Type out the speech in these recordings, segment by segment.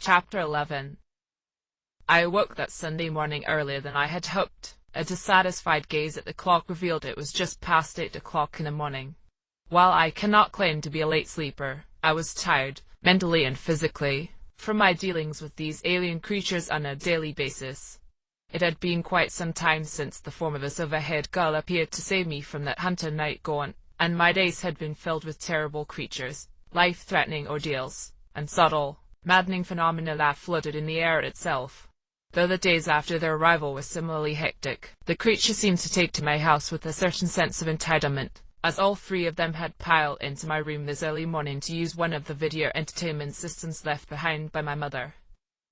Chapter 11. I awoke that Sunday morning earlier than I had hoped. A dissatisfied gaze at the clock revealed it was just past 8 o'clock in the morning. While I cannot claim to be a late sleeper, I was tired, mentally and physically, from my dealings with these alien creatures on a daily basis. It had been quite some time since the formless overhead girl appeared to save me from that hunter night gaunt, and my days had been filled with terrible creatures, life-threatening ordeals, and subtle, maddening phenomena that floated in the air itself. Though the days after their arrival were similarly hectic, the creatures seemed to take to my house with a certain sense of entitlement, as all three of them had piled into my room this early morning to use one of the video entertainment systems left behind by my mother.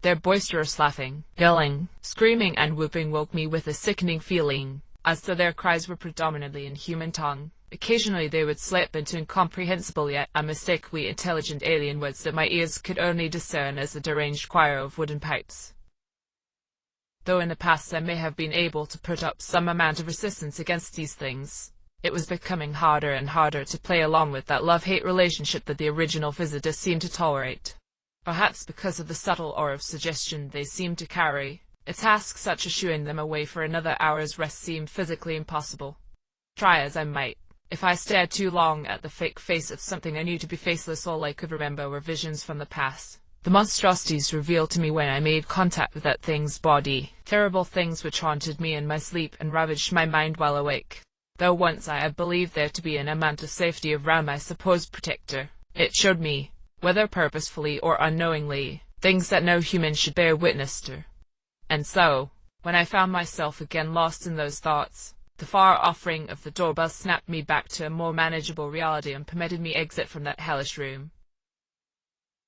Their boisterous laughing, yelling, screaming and whooping woke me with a sickening feeling, as though their cries were predominantly in human tongue. Occasionally they would slip into incomprehensible yet unmistakably intelligent alien words that my ears could only discern as a deranged choir of wooden pipes. Though in the past I may have been able to put up some amount of resistance against these things, it was becoming harder and harder to play along with that love-hate relationship that the original visitor seemed to tolerate. Perhaps because of the subtle aura of suggestion they seemed to carry, a task such as shooing them away for another hour's rest seemed physically impossible. Try as I might, if I stared too long at the fake face of something I knew to be faceless, all I could remember were visions from the past. The monstrosities revealed to me when I made contact with that thing's body, terrible things which haunted me in my sleep and ravaged my mind while awake. Though once I had believed there to be an amount of safety around my supposed protector, it showed me, whether purposefully or unknowingly, things that no human should bear witness to. And so, when I found myself again lost in those thoughts, the far-off ring of the doorbell snapped me back to a more manageable reality and permitted me exit from that hellish room.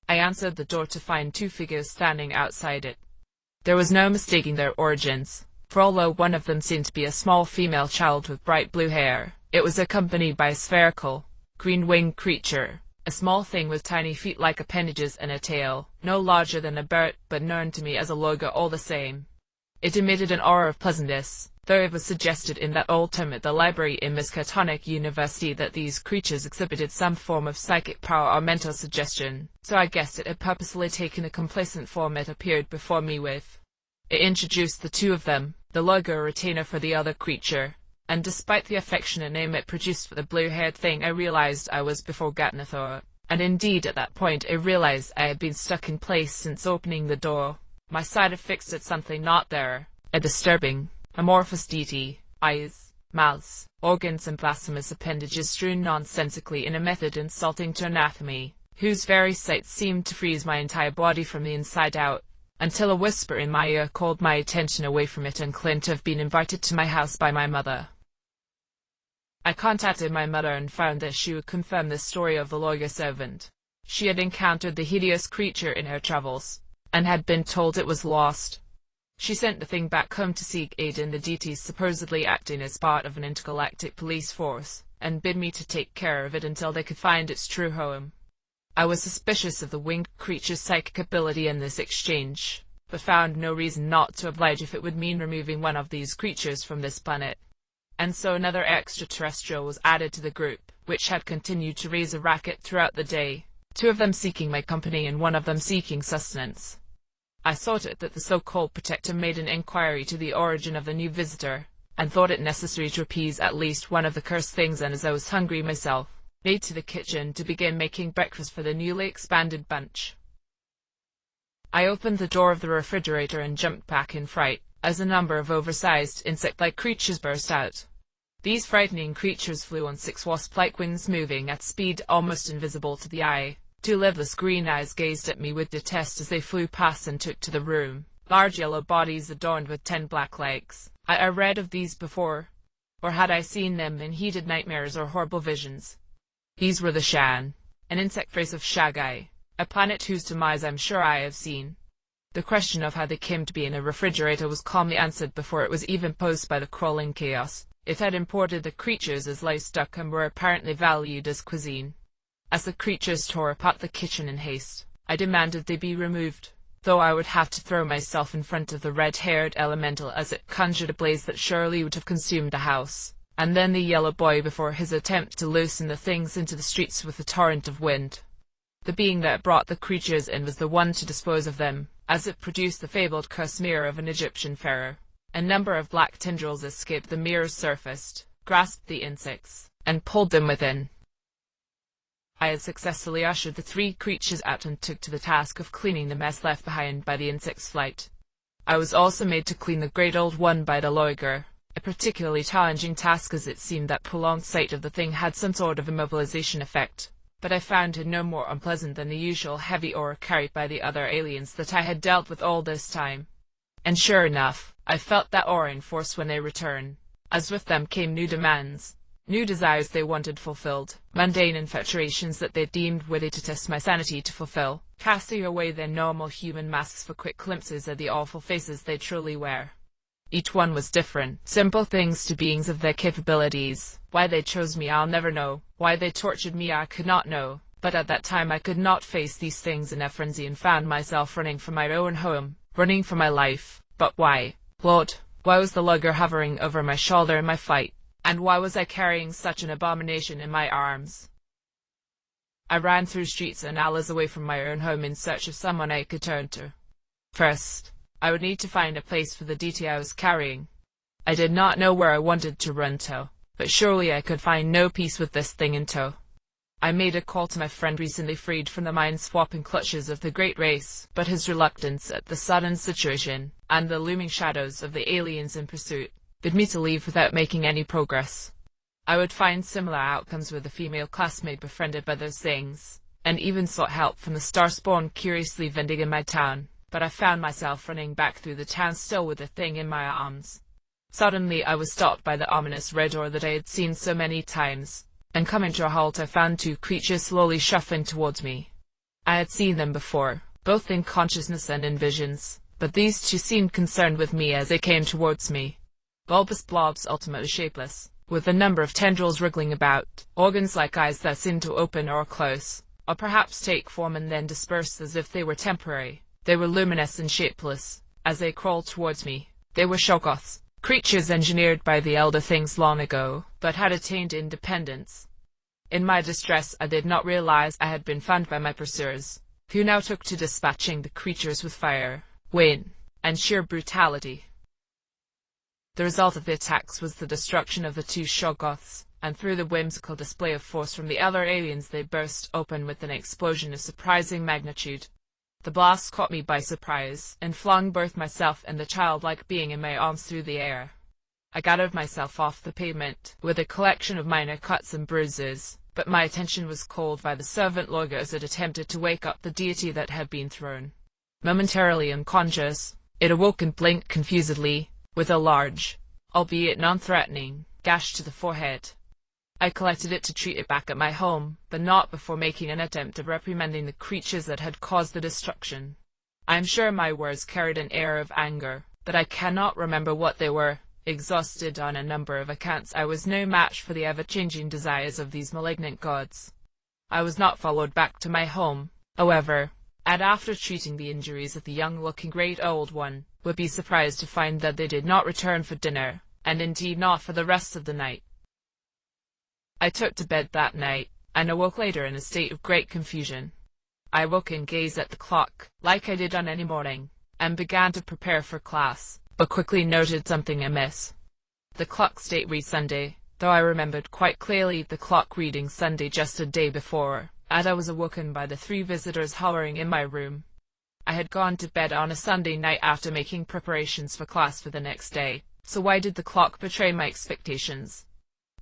I answered the door to find two figures standing outside it. There was no mistaking their origins, for although one of them seemed to be a small female child with bright blue hair, it was accompanied by a spherical, green-winged creature, a small thing with tiny feet-like appendages and a tail, no larger than a bird, but known to me as a logo all the same. It emitted an aura of pleasantness, though it was suggested in that old term at the library in Miskatonic University that these creatures exhibited some form of psychic power or mental suggestion, so I guessed it had purposefully taken the complacent form it appeared before me with. It introduced the two of them, the logo a retainer for the other creature, and despite the affectionate name it produced for the blue-haired thing, I realized I was before Gatnathor, and indeed at that point I realized I had been stuck in place since opening the door, my sight affixed at something not there, a disturbing, amorphous deity, eyes, mouths, organs and blasphemous appendages strewn nonsensically in a method insulting to anatomy, whose very sight seemed to freeze my entire body from the inside out, until a whisper in my ear called my attention away from it and claimed to have been invited to my house by my mother. I contacted my mother and found that she would confirm the story of the lawyer servant. She had encountered the hideous creature in her travels, and had been told it was lost. She sent the thing back home to seek aid in the deities supposedly acting as part of an intergalactic police force, and bid me to take care of it until they could find its true home. I was suspicious of the winged creature's psychic ability in this exchange, but found no reason not to oblige if it would mean removing one of these creatures from this planet. And so another extraterrestrial was added to the group, which had continued to raise a racket throughout the day, two of them seeking my company and one of them seeking sustenance. I saw to it that the so-called protector made an inquiry to the origin of the new visitor, and thought it necessary to appease at least one of the cursed things, and as I was hungry myself, made to the kitchen to begin making breakfast for the newly expanded bunch. I opened the door of the refrigerator and jumped back in fright, as a number of oversized, insect-like creatures burst out. These frightening creatures flew on 6 wasp-like wings, moving at speed almost invisible to the eye. 2 liveless green eyes gazed at me with disgust as they flew past and took to the room, large yellow bodies adorned with 10 black legs. I read of these before, or had I seen them in heated nightmares or horrible visions? These were the Shan, an insect race of Shagai, a planet whose demise I'm sure I have seen. The question of how they came to be in a refrigerator was calmly answered before it was even posed by the crawling chaos. It had imported the creatures as livestock and were apparently valued as cuisine. As the creatures tore apart the kitchen in haste, I demanded they be removed, though I would have to throw myself in front of the red-haired elemental as it conjured a blaze that surely would have consumed the house, and then the yellow boy before his attempt to loosen the things into the streets with a torrent of wind. The being that brought the creatures in was the one to dispose of them, as it produced the fabled curse mirror of an Egyptian pharaoh. A number of black tendrils escaped the mirror's surface, grasped the insects, and pulled them within. I had successfully ushered the 3 creatures out and took to the task of cleaning the mess left behind by the insect's flight. I was also made to clean the great old one by the lawyer, a particularly challenging task as it seemed that prolonged sight of the thing had some sort of immobilization effect, but I found it no more unpleasant than the usual heavy ore carried by the other aliens that I had dealt with all this time. And sure enough, I felt that aura in force when they returned, as with them came new demands. New desires they wanted fulfilled, mundane infatuations that they deemed worthy to test my sanity to fulfill, casting away their normal human masks for quick glimpses at the awful faces they truly wear. Each one was different, simple things to beings of their capabilities. Why they chose me I'll never know, why they tortured me I could not know, but at that time I could not face these things in a frenzy and found myself running from my own home, running for my life. But why? Lord, why was the lugger hovering over my shoulder in my flight? And why was I carrying such an abomination in my arms? I ran through streets and alleys away from my own home in search of someone I could turn to. First, I would need to find a place for the DT I was carrying. I did not know where I wanted to run to, but surely I could find no peace with this thing in tow. I made a call to my friend recently freed from the mind-swapping clutches of the Great Race, but his reluctance at the sudden situation, and the looming shadows of the aliens in pursuit, bid me to leave without making any progress. I would find similar outcomes with a female classmate befriended by those things, and even sought help from the star-spawn curiously vending in my town, but I found myself running back through the town still with the thing in my arms. Suddenly I was stopped by the ominous red door that I had seen so many times, and coming to a halt I found 2 creatures slowly shuffling towards me. I had seen them before, both in consciousness and in visions, but these 2 seemed concerned with me as they came towards me. Bulbous blobs ultimately shapeless, with a number of tendrils wriggling about, organs like eyes that seemed to open or close, or perhaps take form and then disperse as if they were temporary. They were luminous and shapeless. As they crawled towards me, they were Shoggoths, creatures engineered by the Elder Things long ago, but had attained independence. In my distress I did not realize I had been found by my pursuers, who now took to dispatching the creatures with fire, wind, and sheer brutality. The result of the attacks was the destruction of the 2 Shoggoths, and through the whimsical display of force from the other aliens they burst open with an explosion of surprising magnitude. The blast caught me by surprise, and flung both myself and the childlike being in my arms through the air. I gathered myself off the pavement, with a collection of minor cuts and bruises, but my attention was called by the servant lawyer as it attempted to wake up the deity that had been thrown. Momentarily unconscious, it awoke and blinked confusedly, with a large, albeit non-threatening, gash to the forehead. I collected it to treat it back at my home, but not before making an attempt at reprimanding the creatures that had caused the destruction. I am sure my words carried an air of anger, but I cannot remember what they were. Exhausted on a number of accounts, I was no match for the ever-changing desires of these malignant gods. I was not followed back to my home, however, and after treating the injuries of the young-looking great old one, would be surprised to find that they did not return for dinner, and indeed not for the rest of the night. I took to bed that night, and awoke later in a state of great confusion. I woke and gazed at the clock, like I did on any morning, and began to prepare for class, but quickly noted something amiss. The clock's date read Sunday, though I remembered quite clearly the clock reading Sunday just a day before, and I was awoken by the 3 visitors hovering in my room. I had gone to bed on a Sunday night after making preparations for class for the next day, so why did the clock betray my expectations?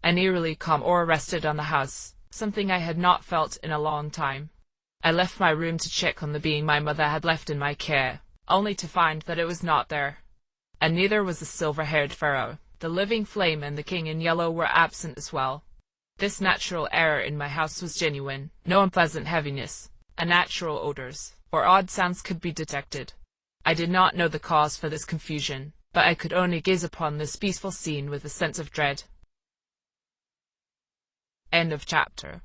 An eerily calm aura rested on the house, something I had not felt in a long time. I left my room to check on the being my mother had left in my care, only to find that it was not there. And neither was the silver-haired pharaoh. The living flame and the king in yellow were absent as well. This natural error in my house was genuine. No unpleasant heaviness, unnatural odors, or odd sounds could be detected. I did not know the cause for this confusion, but I could only gaze upon this peaceful scene with a sense of dread. End of chapter.